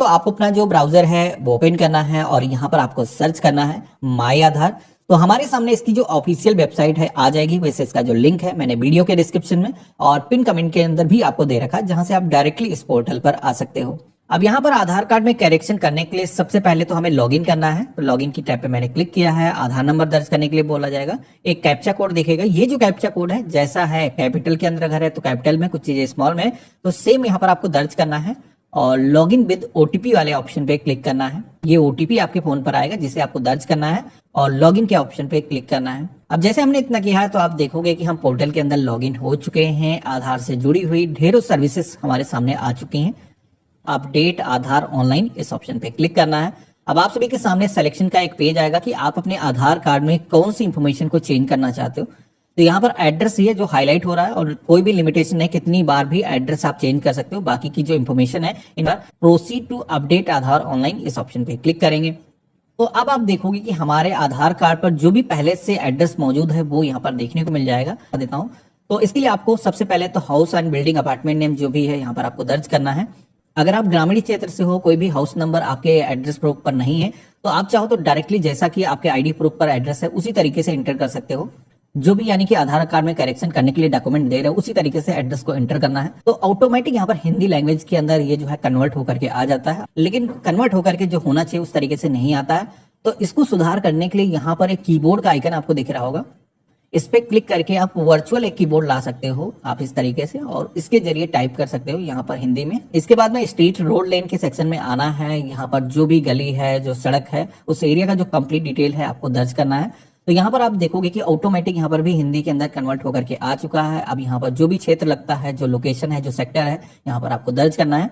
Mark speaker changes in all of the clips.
Speaker 1: तो आपको अपना जो ब्राउजर है वो ओपन करना है और यहाँ पर आपको सर्च करना है माई आधार। तो हमारे सामने इसकी जो ऑफिशियल वेबसाइट है आ जाएगी। वैसे इसका जो लिंक है मैंने वीडियो के डिस्क्रिप्शन में और पिन कमेंट के अंदर भी आपको दे रखा है, जहां से आप डायरेक्टली इस पोर्टल पर आ सकते हो। अब यहाँ पर आधार कार्ड में करेक्शन करने के लिए सबसे पहले तो हमें लॉगिन करना है। तो लॉगिन की टैब पे मैंने क्लिक किया है। आधार नंबर दर्ज करने के लिए बोला जाएगा, एक कैप्चा कोड दिखेगा। ये जो कैप्चा कोड है जैसा है कैपिटल के अंदर अगर है तो कैपिटल में, कुछ चीजें स्मॉल में, तो सेम यहाँ पर आपको दर्ज करना है और लॉगिन विद ओटीपी वाले ऑप्शन पे क्लिक करना है। ये ओटीपी आपके फोन पर आएगा जिसे आपको दर्ज करना है और लॉगिन के ऑप्शन पे क्लिक करना है। अब जैसे हमने इतना किया है तो आप देखोगे कि हम पोर्टल के अंदर लॉगिन हो चुके हैं। आधार से जुड़ी हुई ढेरों सर्विसेज हमारे सामने आ चुकी हैं। अपडेट आधार ऑनलाइन इस ऑप्शन पे क्लिक करना है। अब आप सभी के सामने सिलेक्शन का एक पेज आएगा कि आप अपने आधार कार्ड में कौन सी इंफॉर्मेशन को चेंज करना चाहते हो। तो यहाँ पर एड्रेस ही है जो हाईलाइट हो रहा है और कोई भी लिमिटेशन नहीं, कितनी बार भी एड्रेस आप चेंज कर सकते हो। बाकी की जो इन्फॉर्मेशन है इन पर proceed to update Aadhaar online इस ऑप्शन पे क्लिक करेंगे। तो अब आप देखोगे कि हमारे आधार कार्ड पर जो भी पहले से एड्रेस मौजूद है वो यहाँ पर देखने को मिल जाएगा। देता हूँ। तो इसके लिए आपको सबसे पहले तो house and building apartment name जो भी है यहाँ पर आपको दर्ज करना है। अगर आप ग्रामीण क्षेत्र से हो, कोई भी हाउस नंबर आपके एड्रेस प्रूफ पर नहीं है, तो आप चाहो तो डायरेक्टली जैसा कि आपके आईडी प्रूफ पर एड्रेस है उसी तरीके से एंटर कर सकते हो। जो भी यानी कि आधार कार्ड में करेक्शन करने के लिए डॉक्यूमेंट दे रहे हो उसी तरीके से एड्रेस को एंटर करना है। तो ऑटोमेटिक यहाँ पर हिंदी लैंग्वेज के अंदर ये जो है कन्वर्ट होकर के आ जाता है, लेकिन कन्वर्ट होकर के जो होना चाहिए उस तरीके से नहीं आता है। तो इसको सुधार करने के लिए यहाँ पर एक कीबोर्ड का आइकन आपको दिख रहा होगा। इस पे क्लिक करके आप वर्चुअल एक कीबोर्ड ला सकते हो आप इस तरीके से, और इसके जरिए टाइप कर सकते हो यहाँ पर हिंदी में। इसके बाद में स्ट्रीट रोड लेन के सेक्शन में आना है। यहाँ पर जो भी गली है, जो सड़क है, उस एरिया का जो कंप्लीट डिटेल है आपको दर्ज करना है। तो यहाँ पर आप देखोगे कि ऑटोमेटिक यहाँ पर भी हिंदी के अंदर कन्वर्ट होकर के आ चुका है। अब यहाँ पर जो भी क्षेत्र लगता है, जो लोकेशन है, जो सेक्टर है, यहाँ पर आपको दर्ज करना है।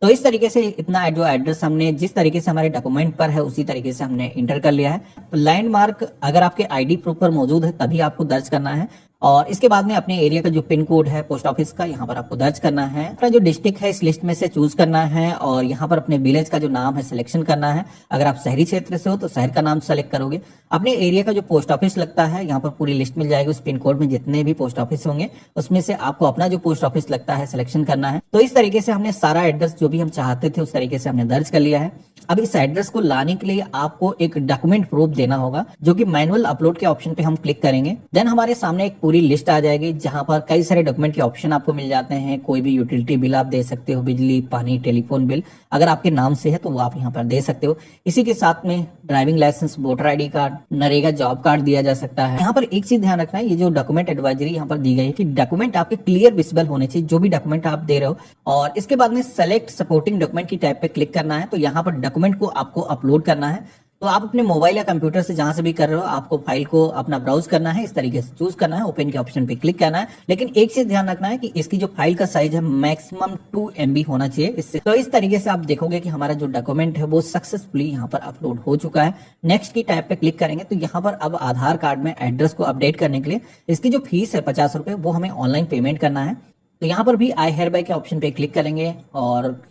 Speaker 1: तो इस तरीके से इतना जो एड्रेस हमने जिस तरीके से हमारे डॉक्यूमेंट पर है उसी तरीके से हमने इंटर कर लिया है। तो लैंडमार्क अगर आपके आईडी प्रूफ पर मौजूद है तभी आपको दर्ज करना है। और इसके बाद में अपने एरिया का जो पिन कोड है पोस्ट ऑफिस का यहाँ पर आपको दर्ज करना है। अपना जो डिस्ट्रिक्ट है इस लिस्ट में से चूज करना है और यहाँ पर अपने विलेज का जो नाम है सिलेक्शन करना है। अगर आप शहरी क्षेत्र से हो तो शहर का नाम सेलेक्ट करोगे। अपने एरिया का जो पोस्ट ऑफिस लगता है यहाँ पर पूरी लिस्ट मिल जाएगी। उस पिन कोड में जितने भी पोस्ट ऑफिस होंगे उसमें से आपको अपना जो पोस्ट ऑफिस लगता है सिलेक्शन करना है। तो इस तरीके से हमने सारा एड्रेस जो भी हम चाहते थे उस तरीके से हमने दर्ज कर लिया है। अब इस एड्रेस को लाने के लिए आपको एक डॉक्यूमेंट प्रूफ देना होगा, जो कि मैनुअल अपलोड के ऑप्शन पे हम क्लिक करेंगे। देन हमारे सामने एक पूरी लिस्ट आ जाएगी जहां पर कई सारे डॉक्यूमेंट के ऑप्शन आपको मिल जाते हैं। कोई भी यूटिलिटी बिल आप दे सकते हो, बिजली, पानी, टेलीफोन बिल अगर आपके नाम से है तो वो आप यहाँ पर दे सकते हो। इसी के साथ में driving licence, voter ID card, NREGA job card दिया जा सकता है। यहाँ पर एक चीज ध्यान रखना है, ये जो डॉक्यूमेंट एडवाइजरी यहाँ पर दी गई है कि डॉक्यूमेंट आपके क्लियर विजिबल होने चाहिए, जो भी डॉक्यूमेंट आप दे रहे हो। और इसके बाद में सेलेक्ट सपोर्टिंग डॉक्यूमेंट की टैब पे क्लिक करना है। तो यहाँ पर डॉक्यूमेंट को आपको अपलोड करना है। तो आप अपने मोबाइल या कंप्यूटर से जहां से भी कर रहे हो आपको फाइल को अपना ब्राउज करना है, इस तरीके से चूज करना है, ओपन के ऑप्शन पे क्लिक करना है। लेकिन एक चीज ध्यान रखना है कि इसकी जो फाइल का साइज है मैक्सिमम 2 MB होना चाहिए इससे। तो इस तरीके से आप देखोगे कि हमारा जो डॉक्यूमेंट है वो सक्सेसफुली यहाँ पर अपलोड हो चुका है। नेक्स्ट की टैब पे क्लिक करेंगे तो यहाँ पर अब आधार कार्ड में एड्रेस को अपडेट करने के लिए इसकी जो फीस है 50 रुपए वो हमें ऑनलाइन पेमेंट करना है। तो यहाँ पर भी आई हेयर बाय के ऑप्शन पे क्लिक करेंगे और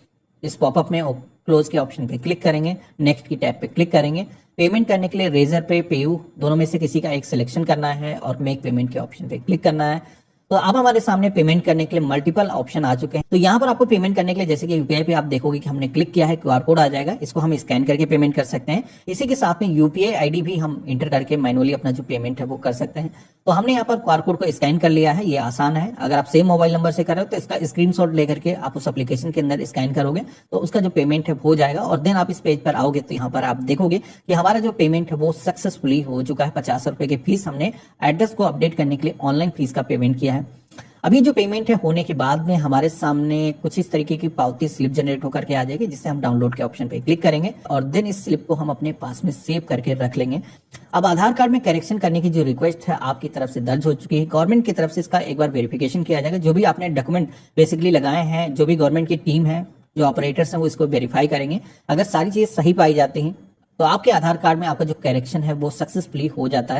Speaker 1: इस पॉपअप में क्लोज के ऑप्शन पे क्लिक करेंगे। नेक्स्ट की टैब पे क्लिक करेंगे। पेमेंट करने के लिए रेजर पे, पेयू दोनों में से किसी का एक सिलेक्शन करना है और मेक पेमेंट के ऑप्शन पे क्लिक करना है। तो अब हमारे सामने पेमेंट करने के लिए मल्टीपल ऑप्शन आ चुके हैं। तो यहाँ पर आपको पेमेंट करने के लिए जैसे कि यूपीआई पे आप देखोगे कि हमने क्लिक किया है, QR कोड आ जाएगा, इसको हम स्कैन करके पेमेंट कर सकते हैं। इसी के साथ में यूपीआई आईडी भी हम इंटर करके मैनुअली अपना जो पेमेंट है वो कर सकते हैं। तो हमने यहाँ पर QR कोड को स्कैन कर लिया है, ये आसान है। अगर आप सेम मोबाइल नंबर से कर रहे हो तो इसका स्क्रीनशॉट लेकर के आप उस एप्लीकेशन के अंदर स्कैन करोगे तो उसका जो पेमेंट है हो जाएगा। और देन आप इस पेज पर आओगे तो यहाँ पर आप देखोगे कि हमारा जो पेमेंट है वो सक्सेसफुली हो चुका है। 50 रुपए की फीस हमने एड्रेस को अपडेट करने के लिए ऑनलाइन फीस का पेमेंट किया है। अभी जो पेमेंट है होने के बाद में हमारे सामने कुछ इस तरीके की पावती स्लिप जनरेट होकर के आ जाएगी, जिससे हम डाउनलोड के ऑप्शन पे क्लिक करेंगे और देन इस स्लिप को हम अपने पास में सेव करके रख लेंगे। अब आधार कार्ड में करेक्शन करने की जो रिक्वेस्ट है आपकी तरफ से दर्ज हो चुकी है। गवर्नमेंट की तरफ से इसका एक बार वेरिफिकेशन किया जाएगा। जो भी आपने डॉक्यूमेंट बेसिकली लगाए हैं, जो भी गवर्नमेंट की टीम है, जो ऑपरेटर्स हैं, वो इसको वेरीफाई करेंगे। अगर सारी चीजें सही पाई जाती हैं तो आपके आधार कार्ड में आपका जो करेक्शन है वो सक्सेसफुली हो जाता है।